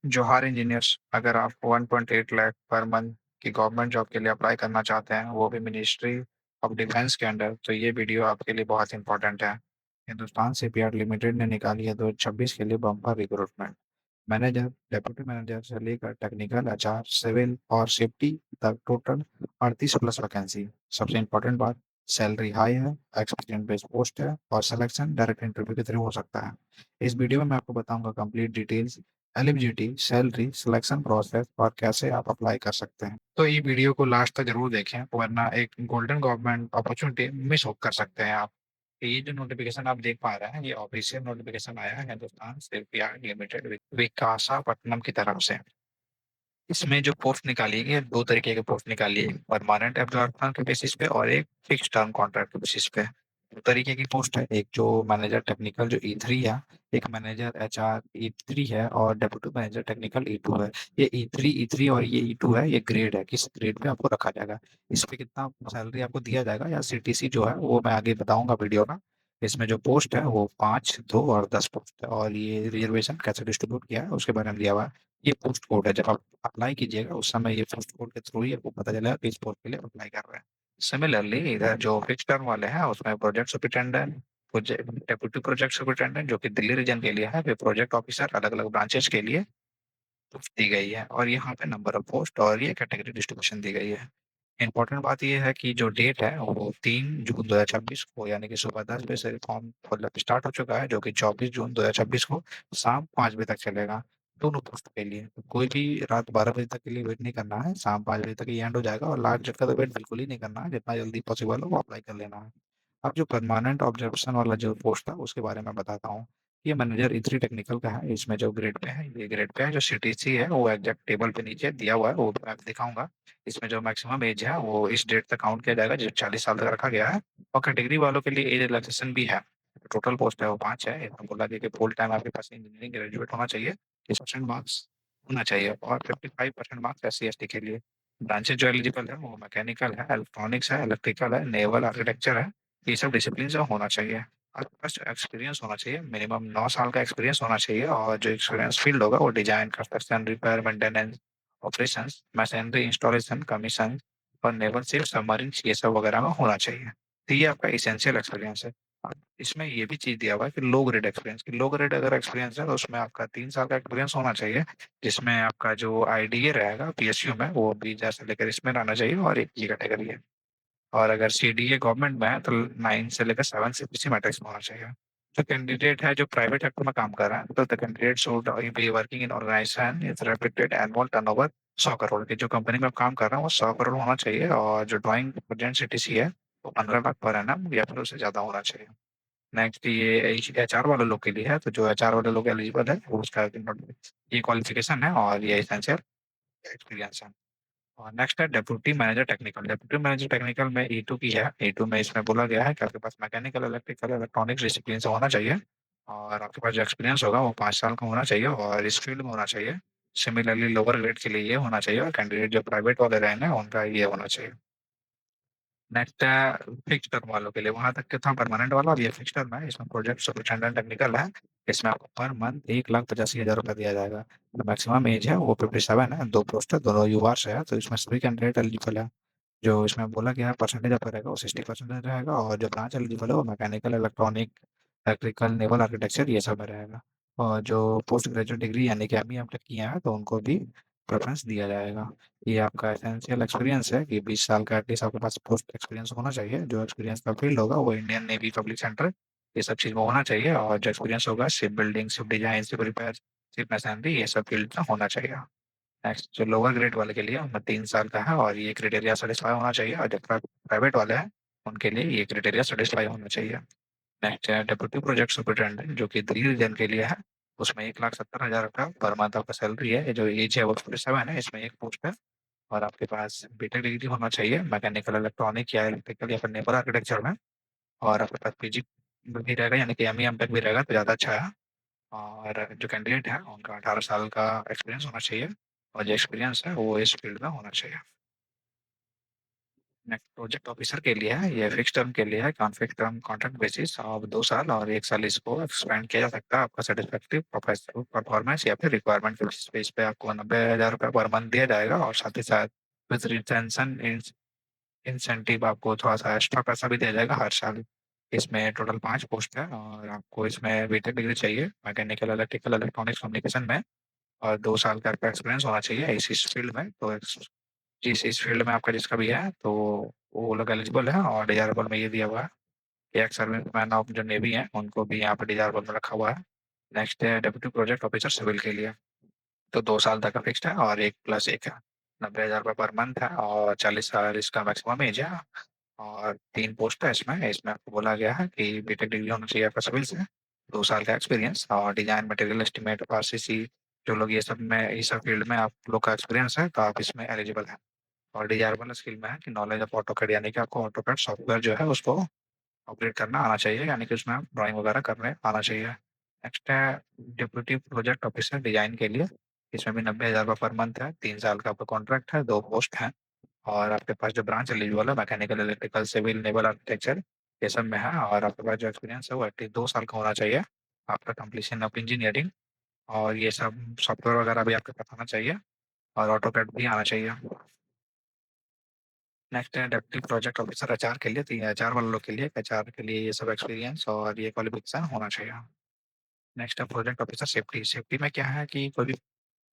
जोहार इंजीनियर्स, अगर आप 1.8 लाख पर मंथ की गवर्नमेंट जॉब के लिए अप्लाई करना चाहते हैं, वो भी मिनिस्ट्री ऑफ डिफेंस के अंडर, तो ये वीडियो आपके लिए बहुत इंपॉर्टेंट है। हिंदुस्तान शिपयार्ड लिमिटेड ने निकाली है 2026 के लिए bumper recruitment. Manager, deputy manager से लेकर टेक्निकल, एचआर, सिविल और सेफ्टी तक टोटल 38 प्लस वैकेंसी। सबसे इंपॉर्टेंट बात, सैलरी हाई है, एक्सपीरियंस बेस्ड पोस्ट है और सिलेक्शन डायरेक्ट इंटरव्यू के थ्रू हो सकता है। इस वीडियो में मैं आपको बताऊंगा complete details, eligibility, salary, selection process और कैसे आप अप्लाई कर सकते हैं। तो ये वीडियो को लास्ट तक जरूर देखें, वरना एक गोल्डन गवर्नमेंट अपॉर्चुनिटी मिस कर सकते हैं आप। ये जो नोटिफिकेशन आप देख पा रहे हैं, ये ऑफिशियल नोटिफिकेशन आया है हिंदुस्तान शिपयार्ड लिमिटेड विकासापट्टनम की तरफ से। इसमें जो पोस्ट निकाली गई है, दो तरीके की पोस्ट निकाली है, परमानेंट एम्प्लॉयमेंट के बेसिस पे और एक फिक्स टर्म कॉन्ट्रैक्ट के बेसिस पे। दो तरीके की पोस्ट है, एक जो मैनेजर टेक्निकल जो E3 है, एक मैनेजर HR E3 है और डेप्यूटी मैनेजर टेक्निकल E2 है। ये E3 और ये E2 है, ये ग्रेड है, किस ग्रेड पे आपको रखा जाएगा, इस पे कितना सैलरी आपको दिया जाएगा या CTC जो है वो मैं आगे बताऊंगा वीडियो में। इसमें जो पोस्ट है वो 5, 2 और 10 पोस्ट है, और ये रिजर्वेशन कैसे डिस्ट्रीब्यूट किया है उसके बारे में दिया हुआ है। ये पोस्ट कोड है, जब आप अप्लाई कीजिएगा उस समय ये पोस्ट कोड के थ्रू ही आपको पता चलेगा किस पोस्ट के लिए अप्लाई कर रहे हैं। सिमिलरली इधर जो फिक्स टर्म वाले हैं उसमें project superintendent, deputy project superintendent जो कि दिल्ली रीजन के लिए है, फिर प्रोजेक्ट ऑफिसर अलग अलग ब्रांचेस के लिए दी गई है, और यहाँ पे नंबर ऑफ पोस्ट और ये कैटेगरी डिस्ट्रीब्यूशन दी गई है। इम्पोर्टेंट बात ये है कि जो डेट है वो 3 जून 2026 को, यानी कि सुबह 10 बजे से फॉर्म मतलब स्टार्ट हो चुका है, जो कि 24 जून 2026 को शाम 5 बजे तक चलेगा, दोनों पोस्ट के लिए। तो कोई भी रात 12 बजे तक के लिए वेट नहीं करना है, शाम 5 बजे तक ये एंड हो जाएगा, और लास्ट डेट का तो वेट बिल्कुल ही नहीं करना है, जितना जल्दी पॉसिबल हो वो अप्लाई कर लेना है। अब जो परमानेंट ऑब्जर्वेशन वाला जो पोस्ट था उसके बारे में बताता हूँ। ये मैनेजर E3 टेक्निकल का है, इसमें जो ग्रेड पे है, ये ग्रेड पे है, जो CTC है वो एग्जैक्ट टेबल पे नीचे दिया हुआ है, वो मैं दिखाऊंगा। इसमें जो मैक्सिमम एज है वो इस डेट तक काउंट किया जाएगा, जो 40 साल तक रखा गया है। और कैटेगरी वालों के लिए एज रिलैक्सेशन भी है। टोटल पोस्ट है वो 5 है। इसमें बोला गया कि फुल टाइम आपके पास इंजीनियरिंग ग्रेजुएट होना चाहिए, 30% मार्क्स होना चाहिए, और 55% मार्क्स SC ST के लिए। ब्रांचेज जो एलिजिबल है वो मैकेनिकल है, इलेक्ट्रॉनिक्स है, इलेक्ट्रिकल है, नेवल आर्किटेक्चर है। ये सब डिसिप्लिन जो होना चाहिए। आपके पास एक्सपीरियंस होना चाहिए, मिनिमम 9 साल का एक्सपीरियंस होना चाहिए, और जो एक्सपीरियंस फील्ड होगा वो design, construction, repair, maintenance, operations, machinery installation, commission और नेवल शिप, सबमरीन, ये सब वगैरह में होना चाहिए। तो ये आपका इसेंशियल एक्सपीरियंस है। अब इसमें ये भी चीज दिया हुआ है कि लो ग्रेड एक्सपीरियंस, की लो ग्रेड अगर एक्सपीरियंस है तो उसमें आपका 3 साल का एक्सपीरियंस होना चाहिए, जिसमें आपका जो IDA रहेगा PSU में वो भी जैसे लेकर इसमें रहना चाहिए, और एक ये कैटेगरी है। और अगर CDA गवर्नमेंट में है तो 9 से लेकर 7 से इसी मैट्रिक्स में होना चाहिए। जो कैंडिडेट है जो प्राइवेट सेक्टर में काम कर रहा है, तो the candidate should be working in organization is reputed annual turnover 100 crore की, जो कंपनी में आप काम कर रहे हैं वो 100 करोड़ होना चाहिए, और जो ड्राइंग प्रेजेंट CTC है वो 15 लाख पर एनम या फिर उससे ज्यादा होना चाहिए। नेक्स्ट ये HR वाले लोग के लिए है, तो जो HR वाले लोग एलिजिबल है वो उसका ये क्वालिफिकेशन है और ये एसेंशियल एक्सपीरियंस है। और नेक्स्ट है deputy manager technical. Deputy manager technical में E2 की है। E2 में इसमें बोला गया है कि आपके पास मैकेनिकल, इलेक्ट्रिकल, इलेक्ट्रॉनिक्स डिसिप्लिन से होना चाहिए, और आपके पास जो एक्सपीरियंस होगा वो 5 साल का होना चाहिए और इस फील्ड में होना चाहिए। सिमिलरली लोअर ग्रेड के लिए ये होना चाहिए, और कैंडिडेट जो प्राइवेट वाले रहेंगे उनका ये होना चाहिए। नेक्स्ट है फिक्स टर्म वालों के लिए, वहां तक के था परमानेंट वाला, और ये फिक्स टर्म है, इसमें प्रोजेक्ट सुपरिटेंडेंट टेक्निकल है। इसमें आपको पर मंथ 1,85,000 रुपये दिया जाएगा। मैक्सिमम एज है वो 57 है, दो पोस्ट है, दोनों युवा से है, तो इसमें सभी कैंडिडेट एलिजिबल है। जो इसमें बोला गया है परसेंटेज आपका रहेगा वो 60% रहेगा, और जो ब्रांच एलिजिबल है वो mechanical, electronic, electrical, naval architecture ये सब में रहेगा। और जो पोस्ट ग्रेजुएट डिग्री यानी कि MEM तक किया है तो उनको भी प्रेफरेंस दिया जाएगा। ये आपका एसेंशियल एक्सपीरियंस है कि 20 साल का एटलीस्ट आपके पास पोस्ट एक्सपीरियंस होना चाहिए। जो एक्सपीरियंस का फील्ड होगा वो इंडियन नेवी, पब्लिक सेक्टर, ये सब चीज़ में होना चाहिए, और जो एक्सपीरियंस होगा ship building, ship design, ship repair, ship masonry, ये सब फील्ड में होना चाहिए। नेक्स्ट जो लोअर ग्रेड वाले के लिए उनमें 3 साल का है, और ये क्राइटेरिया सेटिस्फाई होना चाहिए, और जो प्राइवेट वाले हैं उनके लिए ये क्राइटेरिया सेटिस्फाई होना चाहिए। नेक्स्ट है डेप्यूटी प्रोजेक्ट सुपरिटेंडेंट, जो कि दिल्ली रीजन के लिए है। उसमें 1,70,000 रुपया पर मंथ आपका सैलरी है। ये जो एज है वो 47 है, इसमें एक पोस्ट है, और आपके पास बीटेक डिग्री होना चाहिए मैकेनिकल, इलेक्ट्रॉनिक या इलेक्ट्रिकल या फिर नेवल आर्किटेक्चर में, और आपके पास PG भी रहेगा, यानी कि MEM तक भी रहेगा तो ज़्यादा अच्छा है। और जो कैंडिडेट है उनका 18 साल का एक्सपीरियंस होना चाहिए, और जो एक्सपीरियंस है वो इस फील्ड में होना चाहिए। नेक्स्ट प्रोजेक्ट ऑफिसर के लिए है, ये फिक्स टर्म के लिए है, con fix term contract basis अब 2 साल और 1 साल इसको एक्सपेंड किया जा सकता है आपका सैटिस्फैक्टरी प्रोफेशनल परफॉर्मेंस या फिर रिक्वायरमेंट के बेस पे आपको 90,000 रुपये पर मंथ दिया जाएगा और साथ ही साथ विद रिटेंशन इंसेंटिव आपको थोड़ा-सा एक्स्ट्रा पैसा भी दिया जाएगा हर साल। इसमें टोटल 5 पोस्ट है और आपको इसमें बीटेक डिग्री चाहिए मैकेनिकल, इलेक्ट्रिकल, इलेक्ट्रॉनिक्स, कम्युनिकेशन में और 2 साल का आपका एक्सपीरियंस होना चाहिए इस फील्ड में। तो जिस इस फील्ड में आपका जिसका भी है तो वो लोग एलिजिबल है और डिज़ायरेबल में ये दिया हुआ है कि एक्स सर्विसमैन ऑफ जो नेवी हैं उनको भी यहाँ पे डिज़ायरेबल में रखा हुआ है। नेक्स्ट है डेप्यूटी प्रोजेक्ट ऑफिसर सिविल के लिए। तो 2 साल तक का फिक्स्ड है और 1 प्लस 1 है। 90,000 रुपये पर मंथ है और 40 साल इसका मैक्सिमम एज है और 3 पोस्ट है इसमें। इसमें आपको बोला गया है कि बीटेक डिग्री होना चाहिए आपका सिविल से, 2 साल का एक्सपीरियंस और डिज़ाइन मटेरियल एस्टिमेट आरसीसी जो लोग ये सब फील्ड में आप लोग का एक्सपीरियंस है तो आप इसमें एलिजिबल हैं। और डिज़ायरेबल स्किल में है कि नॉलेज ऑफ ऑटोकैड यानी कि आपको ऑटोकैड सॉफ्टवेयर जो है उसको ऑपरेट करना आना चाहिए यानी कि उसमें आप ड्राइंग वगैरह करने आना चाहिए। नेक्स्ट है डिप्यूटी प्रोजेक्ट ऑफिसर डिज़ाइन के लिए। इसमें भी 90,000 रुपये पर मंथ है, 3 साल का आपका कॉन्ट्रैक्ट है, 2 पोस्ट हैं और आपके पास जो ब्रांच एलिजिबल है mechanical, electrical, civil, naval architecture ये सब में है और आपके पास जो एक्सपीरियंस है वो एटलीस्ट 2 साल का होना चाहिए आफ्टर कंप्लीशन ऑफ इंजीनियरिंग और ये सब सॉफ्टवेयर वगैरह भी आपके पास आना चाहिए और ऑटोकैड भी आना चाहिए। नेक्स्ट है डेप्यूटी प्रोजेक्ट ऑफिसर एचआर के लिए, तो ये एचआर वाले लोग के लिए, एचआर के लिए ये सब एक्सपीरियंस और ये क्वालिफिकेशन होना चाहिए। नेक्स्ट है प्रोजेक्ट ऑफिसर सेफ्टी। सेफ्टी में क्या है कि कोई भी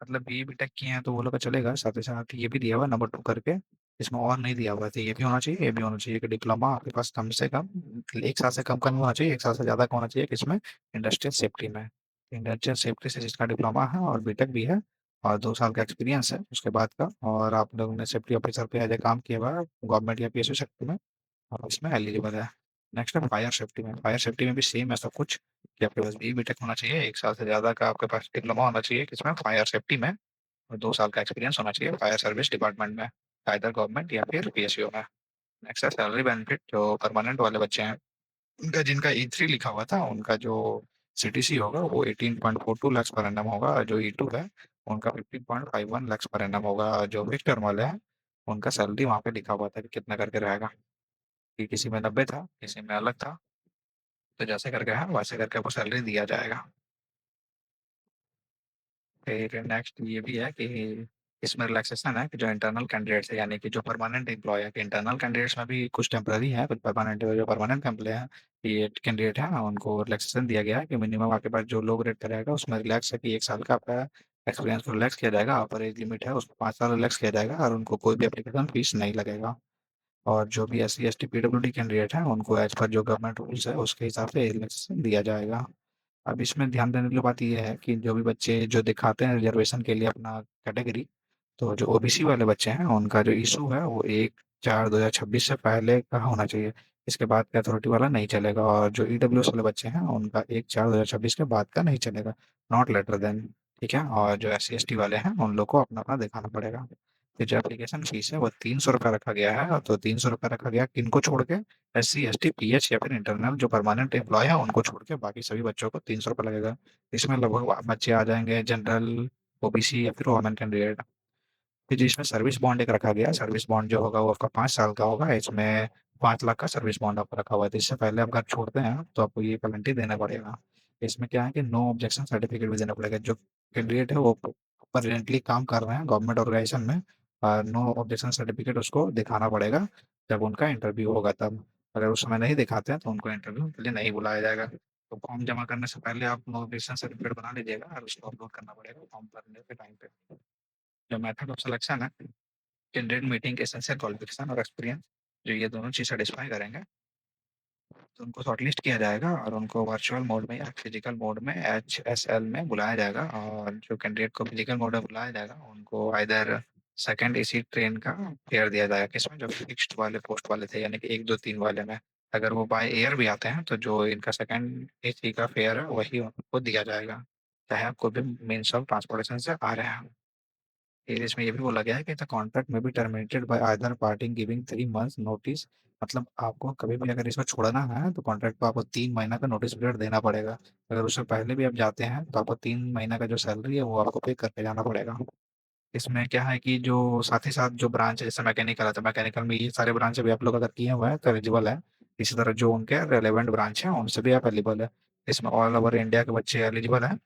मतलब बीई बीटेक किए हैं तो वो लोग का चलेगा, साथ ही साथ ये भी दिया हुआ है नंबर 2 करके, इसमें और नहीं दिया हुआ है, तो ये भी होना चाहिए, ये भी होना चाहिए कि डिप्लोमा आपके पास कम से कम 1 साल से कम का नहीं होना चाहिए, 1 साल से ज़्यादा का होना चाहिए किसमें? इंडस्ट्रियल सेफ्टी में। इंडस्ट्रियल सेफ्टी से जिसका डिप्लोमा है और बीटेक भी है और 2 साल का एक्सपीरियंस है उसके बाद का और आप लोगों ने सेफ्टी ऑफिसर पे एज़ अ काम किया हुआ है गवर्नमेंट या पीएसयू सेक्टर में और इसमें एलिजिबल है। नेक्स्ट है फायर सेफ्टी में। फायर सेफ्टी में भी सेम है सब कुछ कि आपके पास बीई बीटेक होना चाहिए, 1 साल से ज़्यादा का आपके पास डिप्लोमा होना चाहिए किसमें? फायर सेफ्टी में और 2 साल का एक्सपीरियंस होना चाहिए फायर सर्विस डिपार्टमेंट में, आइदर गवर्नमेंट या फिर पीएसयू में। नेक्स्ट है सैलरी बेनिफिट। जो परमानेंट वाले बच्चे हैं, उनका जिनका ई3 लिखा हुआ था, उनका जो सीटीसी होगा वो 18.42 लाख पर एनम होगा और जो ई2 है, उनका 15.51 लाख पर एनम होगा और जो फिक्स टर्म वाले हैं, उनका सैलरी वहाँ पे लिखा हुआ था कि कितना करके रहेगा, कि किसी में 90 था, किसी में अलग था, तो जैसे करके है वैसे करके आपको सैलरी दिया जाएगा। फिर नेक्स्ट ये भी है कि इसमें रिलैक्सेशन है कि जो इंटरनल कैंडिडेट्स है यानी कि जो परमानेंट एम्प्लॉय है, कि इंटरनल कैंडिडेट्स में भी कुछ टेम्पररी है, कुछ परमानेंट है। जो परमानेंट एम्प्लॉय है, ये कैंडिडेट है, उनको रिलैक्सेशन दिया गया है कि मिनिमम आपके पास जो लोग रेट रहेगा उसमें रिलैक्स है कि 1 साल का आपका एक्सपीरियंस को रिलैक्स किया जाएगा, अपर एज लिमिट है उसको 5 साल रिलैक्स किया जाएगा और उनको कोई भी एप्लीकेशन फीस नहीं लगेगा। और जो भी एससी एसटी पीडब्ल्यूडी कैंडिडेट है उनको एज पर जो गवर्नमेंट रूल्स है उसके हिसाब से रिलैक्सेशन दिया जाएगा। अब इसमें ध्यान देने वाली बात ये है कि जो भी बच्चे जो दिखाते हैं रिजर्वेशन के लिए अपना कैटेगरी, तो जो ओबीसी वाले बच्चे हैं उनका जो इशू है वो 1/4/2026 से पहले का होना चाहिए। इसके बाद का अथॉरिटी वाला नहीं चलेगा और जो ईडब्ल्यूएस वाले बच्चे हैं उनका 1/4/2026 के बाद का नहीं चलेगा, नॉट लेटर देन। ठीक है, और जो एस सी एस टी वाले हैं उन लोग को अपना अपना दिखाना पड़ेगा। तो जो एप्लीकेशन फीस है वो 300 रुपये रखा गया है, तो 300 रुपये रखा गया किनको छोड़ के? S C S T P H या फिर इंटरनल जो परमानेंट एम्प्लॉय है उनको छोड़ के बाकी सभी बच्चों को 300 रुपये लगेगा। इसमें लगभग बच्चे आ जाएंगे जनरल, ओबीसी या फिर वुमेन कैंडिडेट। फिर जिसमें सर्विस बॉन्ड एक रखा गया, सर्विस बॉन्ड जो होगा वो आपका 5 साल का होगा, इसमें 5 लाख का सर्विस बॉन्ड आपका रखा हुआ है, तो इससे पहले आप घर छोड़ते हैं तो आपको ये पेनल्टी देना पड़ेगा। इसमें क्या है कि नो ऑब्जेक्शन सर्टिफिकेट भी देना पड़ेगा, जो कैंडिडेट है वो परमानेंटली काम कर रहे हैं गवर्नमेंट ऑर्गेनाइजेशन में, नो ऑब्जेक्शन सर्टिफिकेट उसको दिखाना पड़ेगा जब उनका इंटरव्यू होगा तब। अगर उस समय नहीं दिखाते हैं तो उनको इंटरव्यू के लिए नहीं बुलाया जाएगा। तो फॉर्म जमा करने से पहले आप नो ऑब्जेक्शन सर्टिफिकेट बना लीजिएगा और उसको अपलोड करना पड़ेगा फॉर्म भरने के टाइम पे। जो मेथड ऑफ सिलेक्शन है, कैंडिडेट मीटिंग एसेंशियल क्वालिफिकेशन और एक्सपीरियंस, जो ये दोनों चीज़ सेटिस्फाई करेंगे तो उनको शॉर्टलिस्ट किया जाएगा और उनको वर्चुअल मोड में या फिजिकल मोड में एचएसएल में बुलाया जाएगा और जो कैंडिडेट को फिजिकल मोड में बुलाया जाएगा उनको आइदर सेकंड एसी ट्रेन का फेयर दिया जाएगा किसमें? जो फिक्स्ड वाले पोस्ट वाले थे यानी कि 1 2 3 वाले में। अगर वो बाय एयर भी आते हैं तो जो इनका सेकंड एसी का फेयर है वही उनको दिया जाएगा, चाहे आप कोई भी मीन्स ऑफ ट्रांसपोर्टेशन से आ रहे हैं। फिर इसमें ये भी बोला गया है कि द कॉन्ट्रैक्ट में be terminated bye either party giving 3 months notice. मतलब आपको कभी भी अगर इसमें छोड़ना है तो कॉन्ट्रैक्ट पे आपको 3 महीना का नोटिस पीरियड देना पड़ेगा। अगर उससे पहले भी आप जाते हैं तो आपको 3 महीना का जो सैलरी है वो आपको पे करके जाना पड़ेगा। इसमें क्या है कि जो साथ ही साथ जो ब्रांच है, जैसे मैकेनिकल है, तो मैकेनिकल में ये सारे ब्रांच भी आप लोग अगर किए हुए हैं तो एलिजिबल है। इसी तरह जो उनके रेलेवेंट ब्रांच है उनसे भी आप एलिजिबल है। इसमें ऑल ओवर इंडिया के बच्चे एलिजिबल हैं।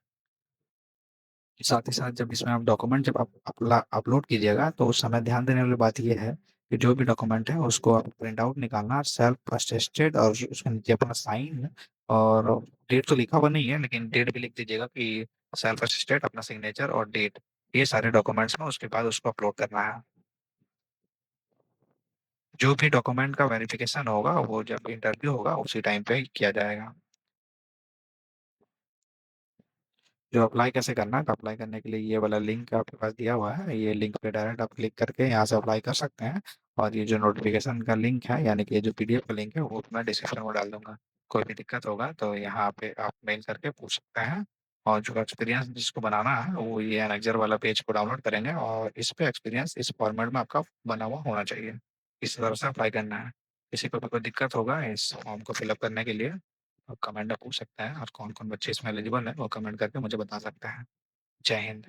साथ ही साथ जब इसमें आप डॉक्यूमेंट जब आप अपलोड कीजिएगा तो उस समय ध्यान देने वाली बात ये है कि जो भी डॉक्यूमेंट है उसको आप प्रिंट आउट निकालना, सेल्फ अटेस्टेड, और उसके नीचे अपना साइन, और डेट तो लिखा हुआ नहीं है लेकिन डेट भी लिख दीजिएगा कि सेल्फ अटेस्टेड, अपना सिग्नेचर और डेट, ये सारे डॉक्यूमेंट्स में उसके बाद उसको अपलोड करना है। जो भी डॉक्यूमेंट का वेरिफिकेशन होगा वो जब इंटरव्यू होगा उसी टाइम पे ही किया जाएगा। जो अप्लाई कैसे करना है, तो अप्लाई करने के लिए ये वाला लिंक आपके पास दिया हुआ है, ये लिंक पे डायरेक्ट आप क्लिक करके यहाँ से अप्लाई कर सकते हैं। और ये जो नोटिफिकेशन का लिंक है, यानी कि ये जो पीडीएफ का लिंक है, वो मैं डिस्क्रिप्शन में डाल दूंगा। कोई भी दिक्कत होगा तो यहाँ पे आप मेल करके पूछ सकते हैं। और जो एक्सपीरियंस जिसको बनाना है वो ये एनेक्जर वाला पेज को डाउनलोड करेंगे, और इस पे एक्सपीरियंस इस फॉर्मेट में आपका बना हुआ होना चाहिए। इस तरह से अप्लाई करना है। किसी को भी कोई दिक्कत होगा इस फॉर्म को फिलअप करने के लिए, आप कमेंट में पूछ सकते हैं, और कौन कौन बच्चे इसमें एलिजिबल है वो कमेंट करके मुझे बता सकते हैं। जय हिंद।